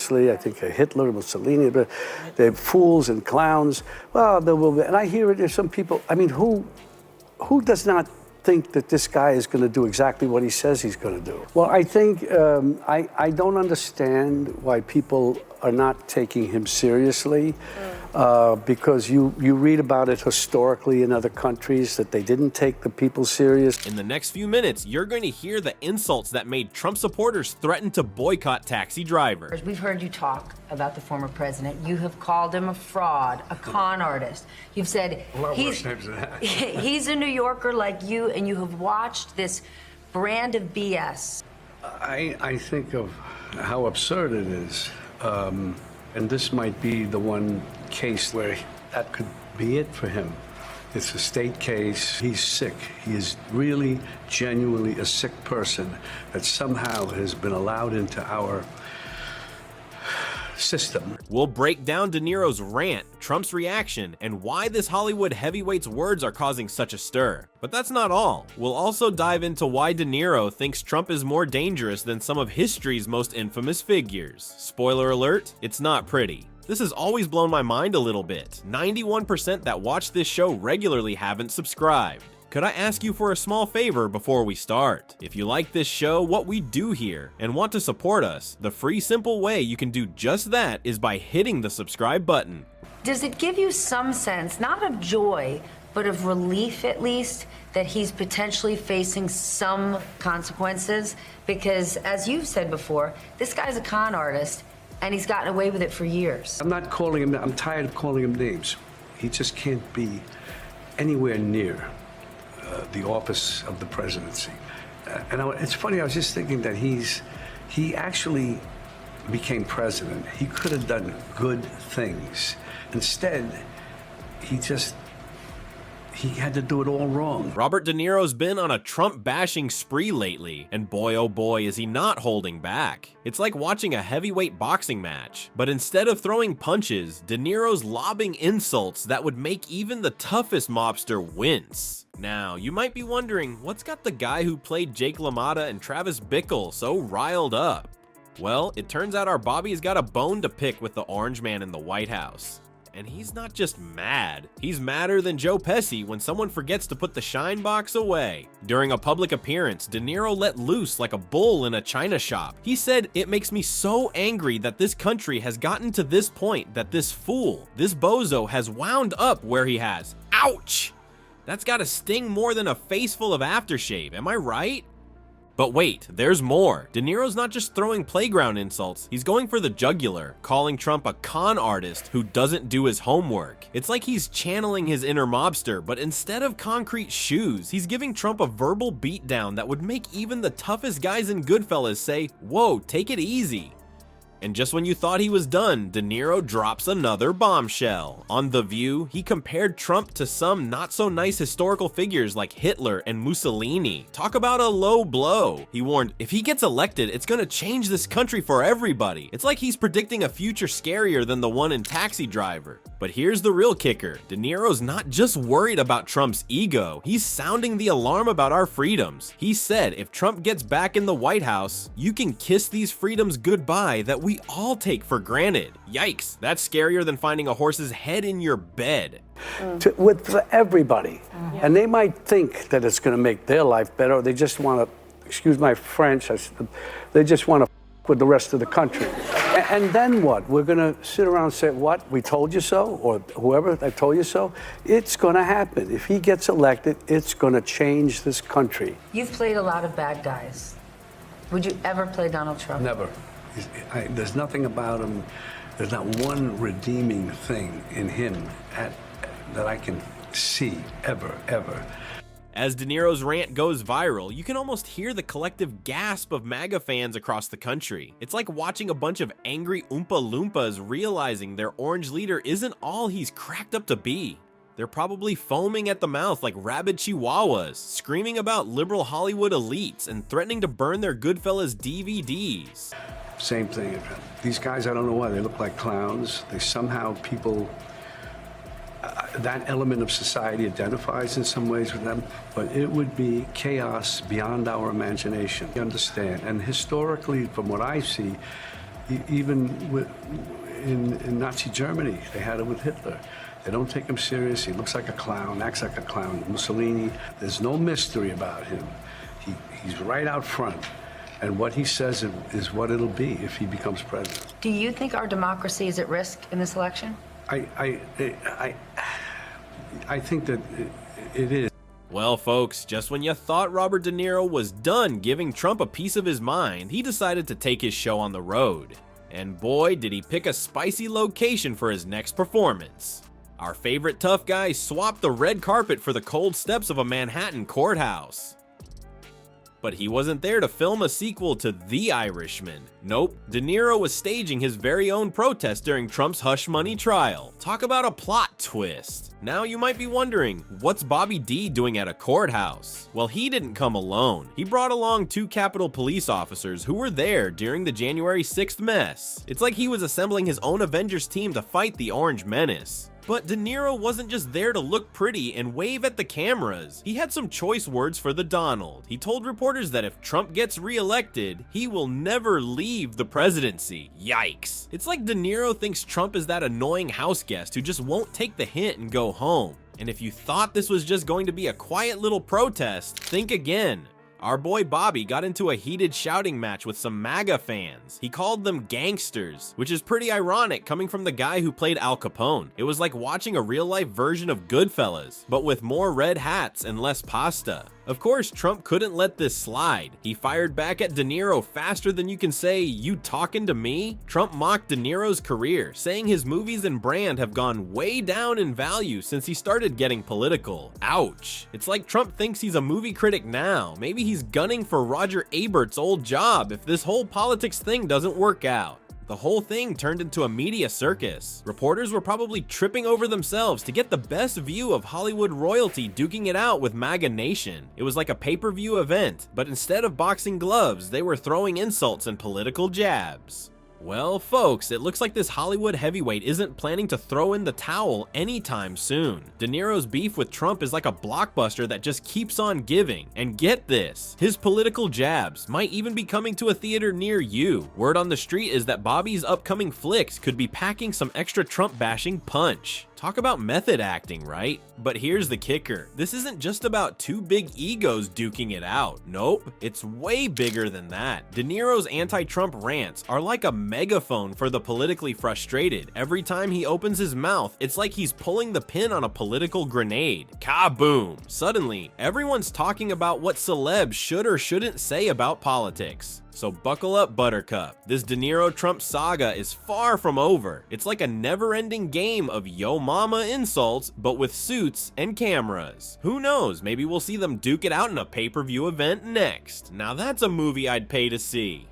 seriously. I think Hitler, Mussolini, but they're fools and clowns. Well, there will be, and I hear it. There's some people. I mean, who does not think that this guy is going to do exactly what he says he's going to do? Well, I think I don't understand why people are not taking him seriously. Because you read about it historically in other countries that they didn't take the people serious. In the next few minutes, you're going to hear the insults that made Trump supporters threaten to boycott taxi drivers. We've heard you talk about the former president. You have called him a fraud, a con artist. You've said he's a New Yorker like you, and you have watched this brand of BS. I think of how absurd it is. And this might be the one case where that could be it for him. It's a state case. He's sick. He is really, genuinely a sick person that somehow has been allowed into our system. We'll break down De Niro's rant, Trump's reaction, and why this Hollywood heavyweight's words are causing such a stir. But that's not all. We'll also dive into why De Niro thinks Trump is more dangerous than some of history's most infamous figures. Spoiler alert, it's not pretty. This has always blown my mind a little bit. 91% that watch this show regularly haven't subscribed. Could I ask you for a small favor before we start? If you like this show, what we do here, and want to support us, the free simple way you can do just that is by hitting the subscribe button. Does it give you some sense, not of joy, but of relief at least, that he's potentially facing some consequences? Because as you've said before, this guy's a con artist and he's gotten away with it for years. I'm not calling him, I'm tired of calling him names. He just can't be anywhere near the office of the presidency. And it's funny, I was just thinking that he actually became president. He could have done good things. Instead, he had to do it all wrong. Robert De Niro's been on a Trump bashing spree lately, and boy oh boy is he not holding back. It's like watching a heavyweight boxing match, but instead of throwing punches, De Niro's lobbing insults that would make even the toughest mobster wince. Now, you might be wondering, what's got the guy who played Jake LaMotta and Travis Bickle so riled up? Well, it turns out our Bobby's got a bone to pick with the orange man in the White House. And he's not just mad, he's madder than Joe Pesci when someone forgets to put the shine box away. During a public appearance, De Niro let loose like a bull in a china shop. He said, "It makes me so angry that this country has gotten to this point that this fool, this bozo has wound up where he has. Ouch! That's gotta sting more than a face full of aftershave, am I right?" But wait, there's more. De Niro's not just throwing playground insults, he's going for the jugular, calling Trump a con artist who doesn't do his homework. It's like he's channeling his inner mobster, but instead of concrete shoes, he's giving Trump a verbal beatdown that would make even the toughest guys in Goodfellas say, "Whoa, take it easy." And just when you thought he was done, De Niro drops another bombshell. On The View, he compared Trump to some not-so-nice historical figures like Hitler and Mussolini. Talk about a low blow. He warned, if he gets elected, it's gonna change this country for everybody. It's like he's predicting a future scarier than the one in Taxi Driver. But here's the real kicker. De Niro's not just worried about Trump's ego, he's sounding the alarm about our freedoms. He said if Trump gets back in the White House, you can kiss these freedoms goodbye that we all take for granted. Yikes, that's scarier than finding a horse's head in your bed. For everybody. And they might think that it's going to make their life better, or they just want to, excuse my French, they just want to with the rest of the country. And then what? We're going to sit around and say, what? We told you so? Or whoever, I told you so? It's going to happen. If he gets elected, it's going to change this country. You've played a lot of bad guys. Would you ever play Donald Trump? Never. There's nothing about him, there's not one redeeming thing in him that I can see, ever. As De Niro's rant goes viral, you can almost hear the collective gasp of MAGA fans across the country. It's like watching a bunch of angry Oompa Loompas realizing their orange leader isn't all he's cracked up to be. They're probably foaming at the mouth like rabid chihuahuas, screaming about liberal Hollywood elites and threatening to burn their Goodfellas DVDs. Same thing. These guys, I don't know why, they look like clowns. They somehow, people, that element of society identifies in some ways with them, but it would be chaos beyond our imagination. You understand? And historically, from what I see, Even in Nazi Germany, they had it with Hitler. They don't take him serious. He looks like a clown, acts like a clown. Mussolini, there's no mystery about him. He's right out front. And what he says is what it'll be if he becomes president. Do you think our democracy is at risk in this election? I think that it is. Well, folks, just when you thought Robert De Niro was done giving Trump a piece of his mind, he decided to take his show on the road. And boy, did he pick a spicy location for his next performance. Our favorite tough guy swapped the red carpet for the cold steps of a Manhattan courthouse. But he wasn't there to film a sequel to The Irishman. Nope, De Niro was staging his very own protest during Trump's hush money trial. Talk about a plot twist. Now you might be wondering, what's Bobby D doing at a courthouse? Well, he didn't come alone. He brought along 2 Capitol Police officers who were there during the January 6th mess. It's like he was assembling his own Avengers team to fight the Orange Menace. But De Niro wasn't just there to look pretty and wave at the cameras. He had some choice words for the Donald. He told reporters that if Trump gets reelected, he will never leave the presidency. Yikes. It's like De Niro thinks Trump is that annoying house guest who just won't take the hint and go home. And if you thought this was just going to be a quiet little protest, think again. Our boy Bobby got into a heated shouting match with some MAGA fans. He called them gangsters, which is pretty ironic coming from the guy who played Al Capone. It was like watching a real-life version of Goodfellas, but with more red hats and less pasta. Of course, Trump couldn't let this slide. He fired back at De Niro faster than you can say, "You talking to me?" Trump mocked De Niro's career, saying his movies and brand have gone way down in value since he started getting political. Ouch. It's like Trump thinks he's a movie critic now. Maybe he's gunning for Roger Ebert's old job if this whole politics thing doesn't work out. The whole thing turned into a media circus. Reporters were probably tripping over themselves to get the best view of Hollywood royalty duking it out with MAGA Nation. It was like a pay-per-view event, but instead of boxing gloves, they were throwing insults and political jabs. Well, folks, it looks like this Hollywood heavyweight isn't planning to throw in the towel anytime soon. De Niro's beef with Trump is like a blockbuster that just keeps on giving. And get this, his political jabs might even be coming to a theater near you. Word on the street is that Bobby's upcoming flicks could be packing some extra Trump-bashing punch. Talk about method acting, right? But here's the kicker. This isn't just about 2 big egos duking it out. Nope, it's way bigger than that. De Niro's anti-Trump rants are like a megaphone for the politically frustrated. Every time he opens his mouth, it's like he's pulling the pin on a political grenade. Kaboom! Suddenly, everyone's talking about what celebs should or shouldn't say about politics. So buckle up, Buttercup. This De Niro-Trump saga is far from over. It's like a never-ending game of yo mama insults, but with suits and cameras. Who knows, maybe we'll see them duke it out in a pay-per-view event next. Now that's a movie I'd pay to see.